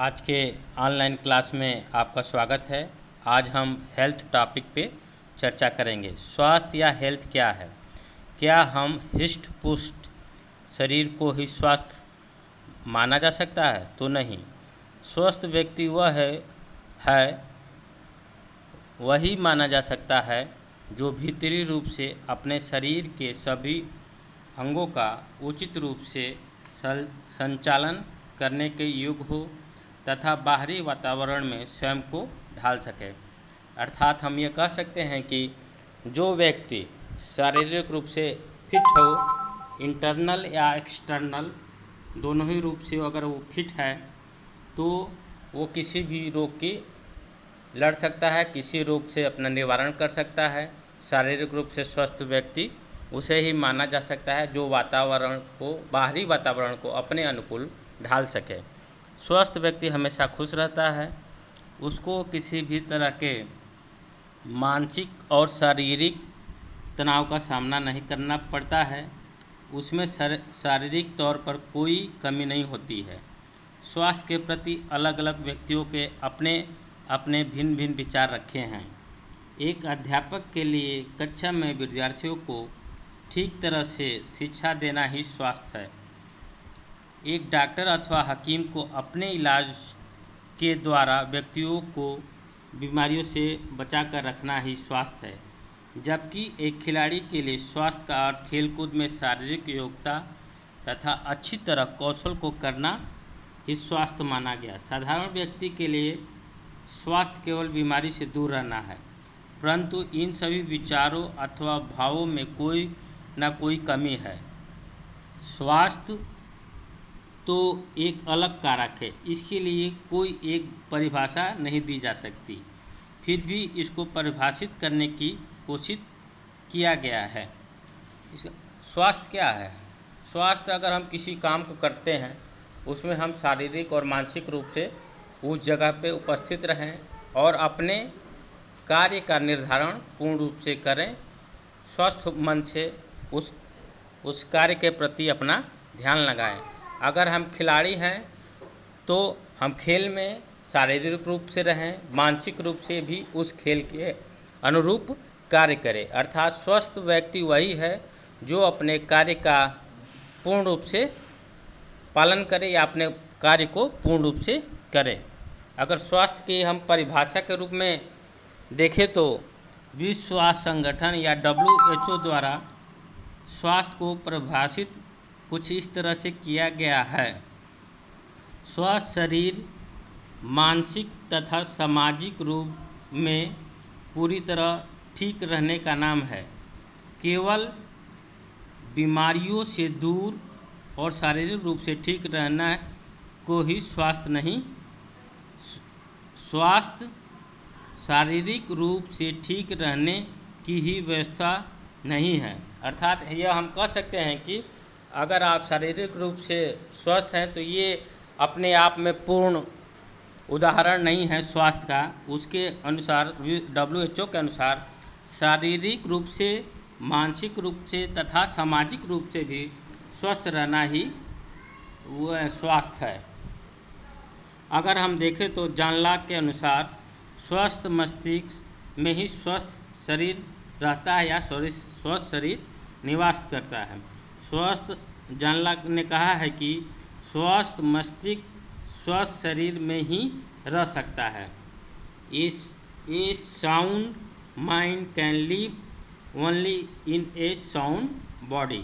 आज के online class में आपका स्वागत है। आज हम हेल्थ टॉपिक पे चर्चा करेंगे। स्वास्थ्य या हेल्थ क्या है? क्या हम हिष्ट पुष्ट शरीर को ही स्वास्थ्य माना जा सकता है? तो नहीं। स्वस्थ व्यक्ति वही माना जा सकता है जो भीतरी रूप से अपने शरीर के सभी अंगों का उचित रूप से संचालन करने के योग्य हो तथा बाहरी वातावरण में स्वयं को ढाल सके। अर्थात हम ये कह सकते हैं कि जो व्यक्ति शारीरिक रूप से फिट हो, इंटरनल या एक्सटर्नल दोनों ही रूप से अगर वो फिट है तो वो किसी भी रोग की लड़ सकता है, किसी रोग से अपना निवारण कर सकता है। शारीरिक रूप से स्वस्थ व्यक्ति उसे ही माना जा सकता है जो बाहरी वातावरण को अपने अनुकूल ढाल सके। स्वस्थ व्यक्ति हमेशा खुश रहता है, उसको किसी भी तरह के मानसिक और शारीरिक तनाव का सामना नहीं करना पड़ता है, उसमें शारीरिक तौर पर कोई कमी नहीं होती है। स्वास्थ्य के प्रति अलग अलग व्यक्तियों के अपने अपने भिन्न भिन्न विचार रखे हैं। एक अध्यापक के लिए कक्षा में विद्यार्थियों को ठीक तरह से शिक्षा देना ही स्वास्थ्य है। एक डॉक्टर अथवा हकीम को अपने इलाज के द्वारा व्यक्तियों को बीमारियों से बचा कर रखना ही स्वास्थ्य है। जबकि एक खिलाड़ी के लिए स्वास्थ्य का अर्थ खेलकूद में शारीरिक योग्यता तथा अच्छी तरह कौशल को करना ही स्वास्थ्य माना गया। साधारण व्यक्ति के लिए स्वास्थ्य केवल बीमारी से दूर रहना है, परंतु इन सभी विचारों अथवा भावों में कोई न कोई कमी है। स्वास्थ्य तो एक अलग कारक है, इसके लिए कोई एक परिभाषा नहीं दी जा सकती, फिर भी इसको परिभाषित करने की कोशिश किया गया है। स्वास्थ्य क्या है? स्वास्थ्य अगर हम किसी काम को करते हैं उसमें हम शारीरिक और मानसिक रूप से उस जगह पे उपस्थित रहें और अपने कार्य का निर्धारण पूर्ण रूप से करें, स्वस्थ मन से उस कार्य के प्रति अपना ध्यान लगाएं। अगर हम खिलाड़ी हैं तो हम खेल में शारीरिक रूप से रहें, मानसिक रूप से भी उस खेल के अनुरूप कार्य करें। अर्थात स्वस्थ व्यक्ति वही है जो अपने कार्य का पूर्ण रूप से पालन करे या अपने कार्य को पूर्ण रूप से करे। अगर स्वास्थ्य की हम परिभाषा के रूप में देखें तो विश्व स्वास्थ्य संगठन या WHO द्वारा स्वास्थ्य को परिभाषित कुछ इस तरह से किया गया है। स्वस्थ शरीर मानसिक तथा सामाजिक रूप में पूरी तरह ठीक रहने का नाम है। केवल बीमारियों से दूर और शारीरिक रूप से ठीक रहना को ही स्वास्थ्य नहीं। स्वास्थ्य शारीरिक रूप से ठीक रहने की ही व्यवस्था नहीं है। अर्थात यह हम कह सकते हैं कि अगर आप शारीरिक रूप से स्वस्थ हैं तो ये अपने आप में पूर्ण उदाहरण नहीं है स्वास्थ्य का। उसके अनुसार WHO के अनुसार शारीरिक रूप से, मानसिक रूप से तथा सामाजिक रूप से भी स्वस्थ रहना ही वह स्वास्थ्य है। अगर हम देखें तो जॉन लॉक के अनुसार स्वस्थ मस्तिष्क में ही स्वस्थ शरीर रहता है या स्वस्थ शरीर निवास करता है। जॉन लॉक ने कहा है कि स्वस्थ मस्तिष्क स्वस्थ शरीर में ही रह सकता है। A sound mind can live only in a sound body.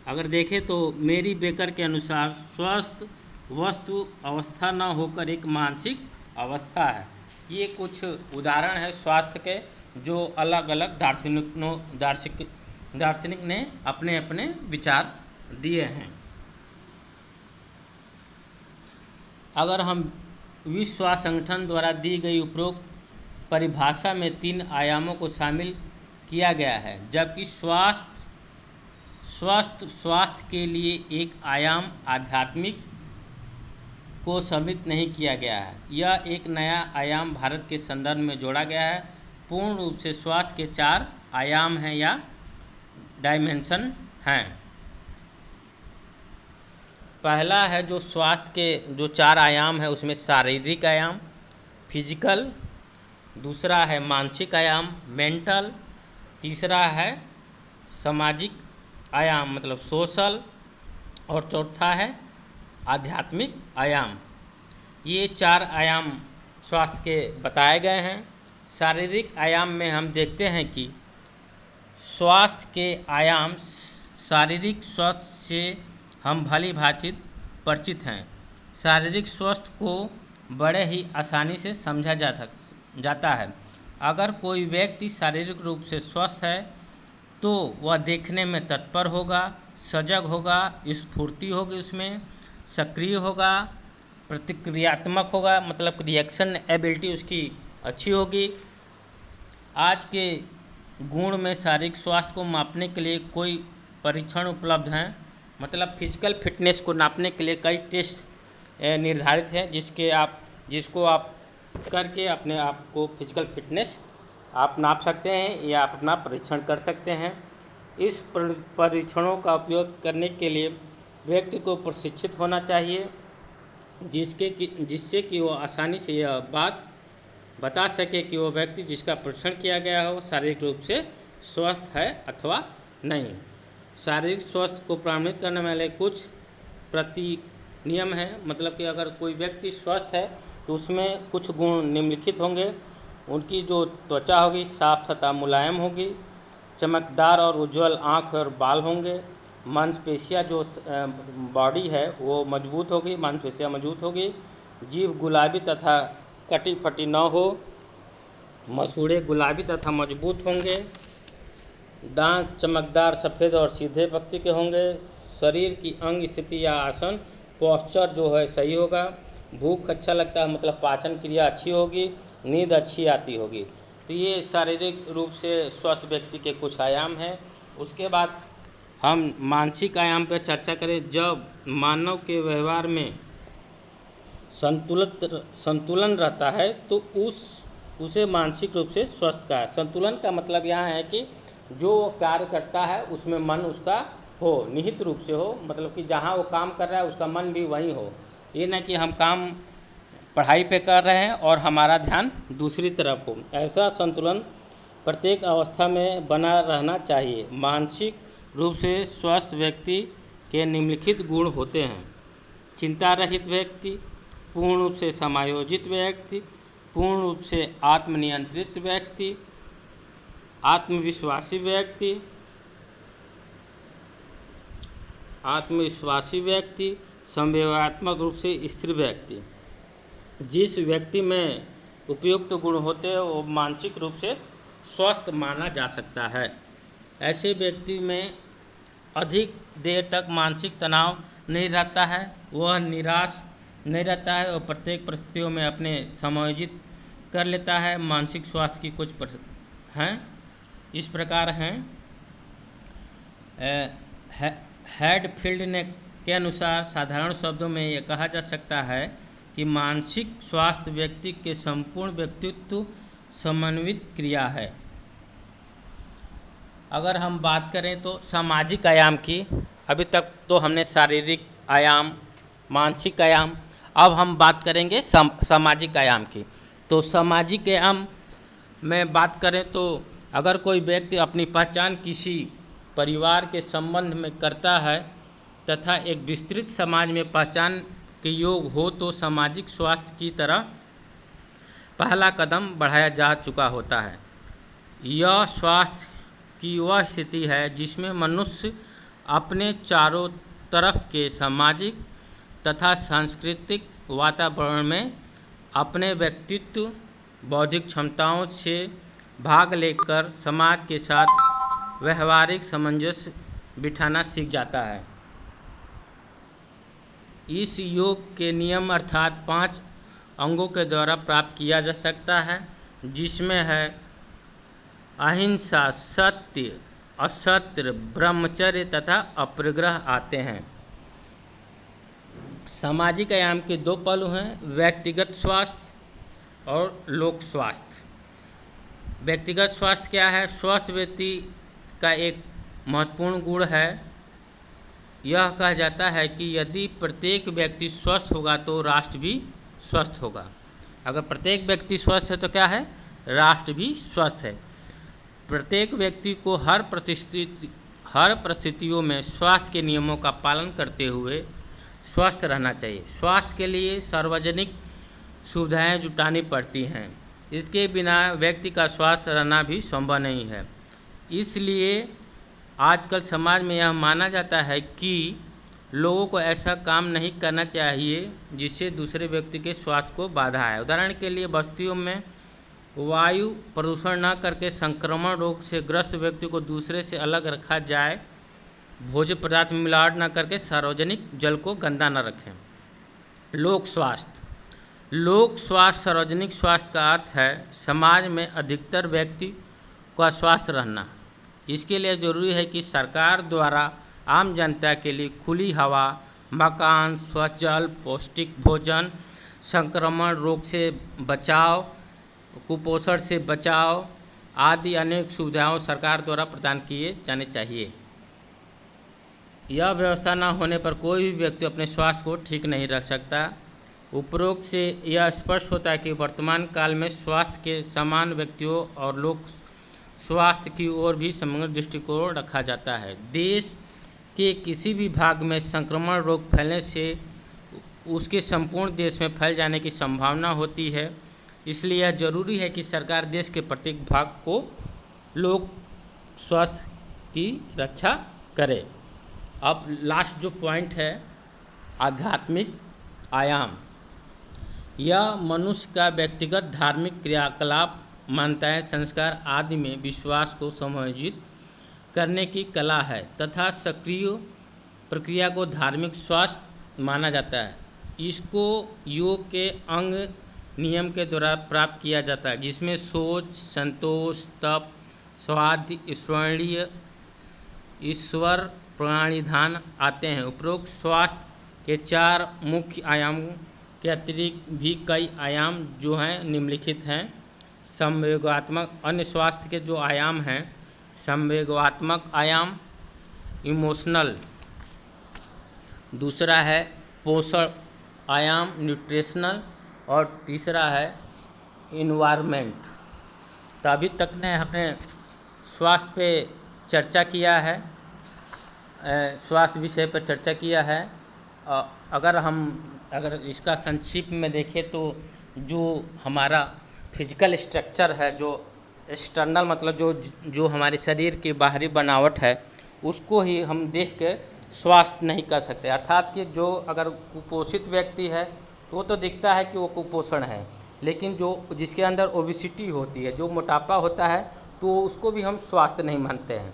अगर देखें तो मेरी बेकर के अनुसार स्वस्थ वस्तु अवस्था न होकर एक मानसिक अवस्था है। ये कुछ उदाहरण है स्वास्थ्य के जो अलग अलग दार्शनिक ने अपने अपने विचार दिए हैं। अगर हम विश्व स्वास्थ्य संगठन द्वारा दी गई उपरोक्त परिभाषा में 3 आयामों को शामिल किया गया है, जबकि स्वस्थ स्वास्थ्य के लिए एक आयाम आध्यात्मिक को सम्मिलित नहीं किया गया है। यह एक नया आयाम भारत के संदर्भ में जोड़ा गया है। पूर्ण रूप से स्वास्थ्य के 4 आयाम हैं या डायमेंशन हैं। पहला है जो स्वास्थ्य के जो 4 आयाम है उसमें शारीरिक आयाम फिजिकल, दूसरा है मानसिक आयाम मेंटल, तीसरा है सामाजिक आयाम मतलब सोशल, और चौथा है आध्यात्मिक आयाम। ये 4 आयाम स्वास्थ्य के बताए गए हैं। शारीरिक आयाम में हम देखते हैं कि स्वास्थ्य के आयाम शारीरिक स्वास्थ्य से हम भली भांति परिचित हैं। शारीरिक स्वास्थ्य को बड़े ही आसानी से समझा जाता है। अगर कोई व्यक्ति शारीरिक रूप से स्वस्थ है तो वह देखने में तत्पर होगा, सजग होगा, स्फूर्ति होगी, उसमें सक्रिय होगा, प्रतिक्रियात्मक होगा, मतलब रिएक्शन एबिलिटी उसकी अच्छी होगी। आज के गुण में शारीरिक स्वास्थ्य को मापने के लिए कोई परीक्षण उपलब्ध हैं, मतलब फिजिकल फिटनेस को नापने के लिए कई टेस्ट निर्धारित हैं जिसको आप करके अपने आप को फिजिकल फिटनेस आप नाप सकते हैं या आप अपना परीक्षण कर सकते हैं। इस परीक्षणों का उपयोग करने के लिए व्यक्ति को प्रशिक्षित होना चाहिए, जिससे कि वो आसानी से यह बात बता सके कि वो व्यक्ति जिसका परीक्षण किया गया हो शारीरिक रूप से स्वस्थ है अथवा नहीं। शारीरिक स्वास्थ्य को प्रमाणित करने वाले कुछ प्रति नियम हैं, मतलब कि अगर कोई व्यक्ति स्वस्थ है तो उसमें कुछ गुण निम्नलिखित होंगे। उनकी जो त्वचा होगी साफ तथा मुलायम होगी, चमकदार और उज्जवल आँख और बाल होंगे, मांसपेशियाँ जो बॉडी है वो मजबूत होगी, मांसपेशियाँ मजबूत होगी, जीभ गुलाबी तथा कटी फटी न हो, मसूड़े गुलाबी तथा मजबूत होंगे, दांत चमकदार सफ़ेद और सीधे पत्ती के होंगे, शरीर की अंग स्थिति या आसन पोस्चर जो है सही होगा, भूख अच्छा लगता है मतलब पाचन क्रिया अच्छी होगी, नींद अच्छी आती होगी। तो ये शारीरिक रूप से स्वस्थ व्यक्ति के कुछ आयाम हैं। उसके बाद हम मानसिक आयाम पर चर्चा करें। जब मानव के व्यवहार में संतुलन रहता है तो उसे मानसिक रूप से स्वस्थ का है। संतुलन का मतलब यहाँ है कि जो कार्य करता है उसमें मन उसका हो, निहित रूप से हो, मतलब कि जहाँ वो काम कर रहा है उसका मन भी वहीं हो। ये ना कि हम काम पढ़ाई पे कर रहे हैं और हमारा ध्यान दूसरी तरफ हो। ऐसा संतुलन प्रत्येक अवस्था में बना रहना चाहिए। मानसिक रूप से स्वस्थ व्यक्ति के निम्नलिखित गुण होते हैं: चिंता रहित व्यक्ति, पूर्ण रूप से समायोजित व्यक्ति, पूर्ण रूप से आत्मनियंत्रित व्यक्ति, आत्मविश्वासी व्यक्ति, संवेदनात्मक रूप से स्थिर व्यक्ति। जिस व्यक्ति में उपयुक्त गुण होते हैं वो मानसिक रूप से स्वस्थ माना जा सकता है। ऐसे व्यक्ति में अधिक देर तक मानसिक तनाव नहीं रहता है, वह निराश नहीं रहता है और प्रत्येक परिस्थितियों में अपने समायोजित कर लेता है। मानसिक स्वास्थ्य की कुछ हैं, इस प्रकार हैं। हैडफील्ड ने के अनुसार साधारण शब्दों में यह कहा जा सकता है कि मानसिक स्वास्थ्य व्यक्ति के संपूर्ण व्यक्तित्व समन्वित क्रिया है। अगर हम बात करें तो सामाजिक आयाम की, अभी तक तो हमने शारीरिक आयाम, मानसिक आयाम, अब हम बात करेंगे सामाजिक आयाम की। तो सामाजिक आयाम में बात करें तो अगर कोई व्यक्ति अपनी पहचान किसी परिवार के संबंध में करता है तथा एक विस्तृत समाज में पहचान के योग हो तो सामाजिक स्वास्थ्य की तरह पहला कदम बढ़ाया जा चुका होता है। यह स्वास्थ्य की वह स्थिति है जिसमें मनुष्य अपने चारों तरफ के सामाजिक तथा सांस्कृतिक वातावरण में अपने व्यक्तित्व, बौद्धिक क्षमताओं से भाग लेकर समाज के साथ व्यवहारिक सामंजस्य बिठाना सीख जाता है। इस योग के नियम अर्थात 5 अंगों के द्वारा प्राप्त किया जा सकता है, जिसमें है अहिंसा, सत्य, असत्य, ब्रह्मचर्य तथा अपरिग्रह आते हैं। सामाजिक आयाम के 2 पहलू हैं, व्यक्तिगत स्वास्थ्य और लोक स्वास्थ्य। व्यक्तिगत स्वास्थ्य क्या है? स्वस्थ व्यक्ति का एक महत्वपूर्ण गुण है यह कहा जाता है कि यदि प्रत्येक व्यक्ति स्वस्थ होगा तो राष्ट्र भी स्वस्थ होगा। अगर प्रत्येक व्यक्ति स्वस्थ है तो क्या है, राष्ट्र भी स्वस्थ है। प्रत्येक व्यक्ति को हर परिस्थितियों में स्वास्थ्य के नियमों का पालन करते हुए स्वस्थ रहना चाहिए। स्वास्थ्य के लिए सार्वजनिक सुविधाएं जुटानी पड़ती हैं, इसके बिना व्यक्ति का स्वस्थ रहना भी संभव नहीं है। इसलिए आजकल समाज में यह माना जाता है कि लोगों को ऐसा काम नहीं करना चाहिए जिससे दूसरे व्यक्ति के स्वास्थ्य को बाधा है। उदाहरण के लिए बस्तियों में वायु प्रदूषण न करके संक्रमण रोग से ग्रस्त व्यक्ति को दूसरे से अलग रखा जाए, भोज्य पदार्थ में मिलावट न करके सार्वजनिक जल को गंदा न रखें। लोक स्वास्थ्य सार्वजनिक स्वास्थ्य का अर्थ है समाज में अधिकतर व्यक्ति का स्वस्थ रहना। इसके लिए जरूरी है कि सरकार द्वारा आम जनता के लिए खुली हवा, मकान, स्वच्छ जल, पौष्टिक भोजन, संक्रमण रोग से बचाव, कुपोषण से बचाव आदि अनेक सुविधाएं सरकार द्वारा प्रदान किए जाने चाहिए। यह व्यवस्था न होने पर कोई भी व्यक्ति अपने स्वास्थ्य को ठीक नहीं रख सकता। उपरोक्त से यह स्पष्ट होता है कि वर्तमान काल में स्वास्थ्य के समान व्यक्तियों और लोक स्वास्थ्य की ओर भी समग्र दृष्टिकोण रखा जाता है। देश के किसी भी भाग में संक्रमण रोग फैलने से उसके संपूर्ण देश में फैल जाने की संभावना होती है। इसलिए यह जरूरी है कि सरकार देश के प्रत्येक भाग को लोक स्वास्थ्य की रक्षा करे। अब लास्ट जो पॉइंट है, आध्यात्मिक आयाम। यह मनुष्य का व्यक्तिगत धार्मिक क्रियाकलाप, मान्यताएं, संस्कार आदि में विश्वास को समायोजित करने की कला है तथा सक्रिय प्रक्रिया को धार्मिक स्वास्थ्य माना जाता है। इसको योग के अंग नियम के द्वारा प्राप्त किया जाता है, जिसमें सोच, संतोष, तप, स्वाध्याय, स्मरणीय, ईश्वर प्रणिधान आते हैं। उपरोक्त स्वास्थ्य के 4 मुख्य आयाम के अतिरिक्त भी कई आयाम जो हैं निम्नलिखित हैं। संवेगात्मक, अन्य स्वास्थ्य के जो आयाम हैं, संवेगात्मक आयाम, इमोशनल, दूसरा है पोषण आयाम, न्यूट्रिशनल, और तीसरा है इन्वायरमेंट। तो अभी तक ने हमने स्वास्थ्य पे चर्चा किया है, स्वास्थ्य विषय पर चर्चा किया है। अगर इसका संक्षिप्त में देखें तो जो हमारा फिजिकल स्ट्रक्चर है, जो एक्सटर्नल मतलब जो हमारे शरीर की बाहरी बनावट है, उसको ही हम देख के स्वास्थ्य नहीं कर सकते। अर्थात कि जो अगर कुपोषित व्यक्ति है तो वो तो दिखता है कि वो कुपोषण है, लेकिन जिसके अंदर ओबेसिटी होती है, जो मोटापा होता है, तो उसको भी हम स्वास्थ्य नहीं मानते हैं।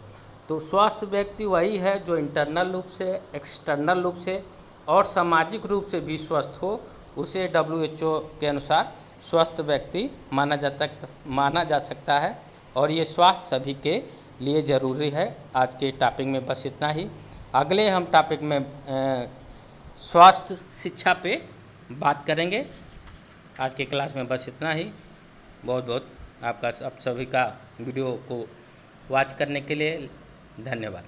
तो स्वस्थ व्यक्ति वही है जो इंटरनल रूप से, एक्सटर्नल रूप से और सामाजिक रूप से भी स्वस्थ हो। उसे WHO के अनुसार स्वस्थ व्यक्ति माना जा सकता है, और ये स्वास्थ्य सभी के लिए ज़रूरी है। आज के टॉपिक में बस इतना ही। अगले हम टॉपिक में स्वास्थ्य शिक्षा पे बात करेंगे। आज के क्लास में बस इतना ही। बहुत बहुत आपका सब सभी का वीडियो को वॉच करने के लिए धन्यवाद।